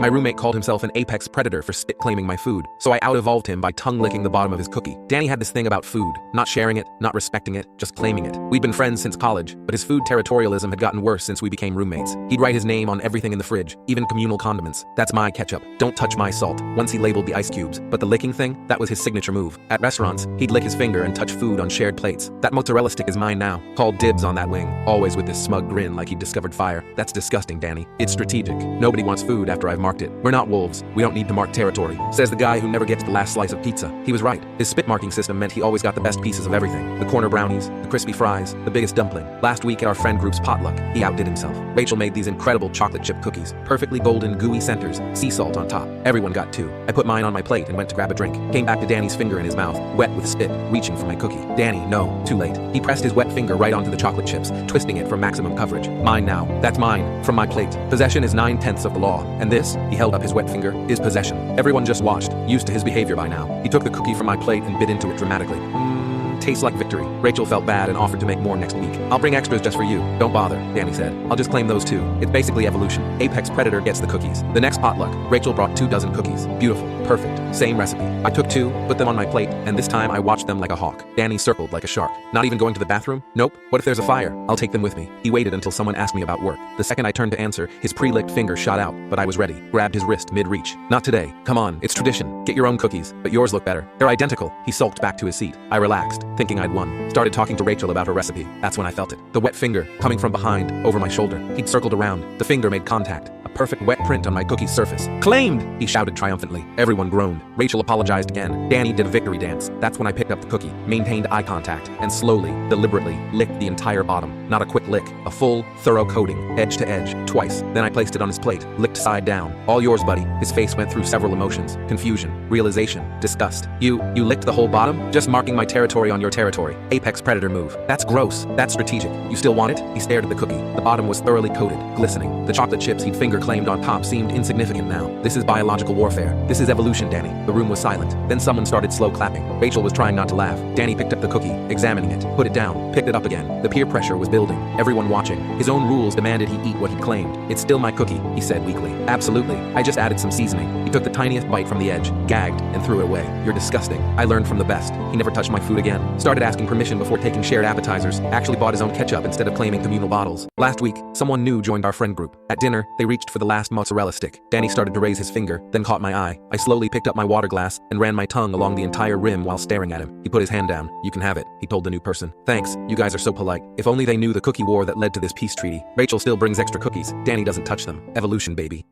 My roommate called himself an apex predator for spit-claiming my food, so I out-evolved him by tongue-licking the bottom of his cookie. Danny had this thing about food, not sharing it, not respecting it, just claiming it. We'd been friends since college, but his food territorialism had gotten worse since we became roommates. He'd write his name on everything in the fridge, even communal condiments. That's my ketchup. Don't touch my salt. Once he labeled the ice cubes, but the licking thing, that was his signature move. At restaurants, he'd lick his finger and touch food on shared plates. That mozzarella stick is mine now. Called dibs on that wing, always with this smug grin like he'd discovered fire. That's disgusting, Danny. It's strategic. Nobody wants food after I've marked it. We're not wolves. We don't need to mark territory. Says the guy who never gets the last slice of pizza. He was right. His spit marking system meant he always got the best pieces of everything. The corner brownies, the crispy fries, the biggest dumpling. Last week at our friend group's potluck, he outdid himself. Rachel made these incredible chocolate chip cookies. Perfectly golden, gooey centers, sea salt on top. Everyone got two. I put mine on my plate and went to grab a drink. Came back to Danny's finger in his mouth, wet with spit, reaching for my cookie. Danny, no, too late. He pressed his wet finger right onto the chocolate chips, twisting it for maximum coverage. Mine now. That's mine. From my plate. Possession is 9/10 of the law. And this, he held up his wet finger, is possession. Everyone just watched, used to his behavior by now. He took the cookie from my plate and bit into it dramatically. Tastes like victory. Rachel felt bad and offered to make more next week. I'll bring extras just for you. Don't bother, Danny said. I'll just claim those too. It's basically evolution. Apex predator gets the cookies. The next potluck, Rachel brought 2 dozen cookies. Beautiful. Perfect. Same recipe. I took 2, put them on my plate, and this time I watched them like a hawk. Danny circled like a shark. Not even going to the bathroom? Nope. What if there's a fire? I'll take them with me. He waited until someone asked me about work. The second I turned to answer, his pre-licked finger shot out, but I was ready. Grabbed his wrist mid-reach. Not today. Come on, it's tradition. Get your own cookies, but yours look better. They're identical. He sulked back to his seat. I relaxed, thinking I'd won. Started talking to Rachel about her recipe. That's when I felt it. The wet finger, coming from behind, over my shoulder. He'd circled around. The finger made contact. A perfect wet print on my cookie's surface. Claimed! He shouted triumphantly. Everyone groaned. Rachel apologized again. Danny did a victory dance. That's when I picked up the cookie, maintained eye contact, and slowly, deliberately, licked the entire bottom. Not a quick lick. A full, thorough coating, edge to edge, twice. Then I placed it on his plate, licked side down. All yours, buddy. His face went through several emotions. Confusion, realization, disgust. You licked the whole bottom? Just marking my territory on your territory. Apex predator move. That's gross. That's strategic. You still want it? He stared at the cookie. The bottom was thoroughly coated, glistening. The chocolate chips he'd finger claimed on top seemed insignificant now. This is biological warfare. This is evolution, Danny. The room was silent. Then someone started slow clapping. Rachel was trying not to laugh. Danny picked up the cookie, examining it, put it down, picked it up again. The peer pressure was building. Everyone watching. His own rules demanded he eat what he claimed. It's still my cookie, he said weakly. Absolutely. I just added some seasoning. He took the tiniest bite from the edge, gagged, and threw it away. You're disgusting. I learned from the best. He never touched my food again. Started asking permission before taking shared appetizers. Actually bought his own ketchup instead of claiming communal bottles. Last week, someone new joined our friend group. At dinner, they reached for the last mozzarella stick. Danny started to raise his finger, then caught my eye. I slowly picked up my water glass and ran my tongue along the entire rim while staring at him. He put his hand down. You can have it, he told the new person. Thanks, you guys are so polite. If only they knew the cookie war that led to this peace treaty. Rachel still brings extra cookies. Danny doesn't touch them. Evolution, baby.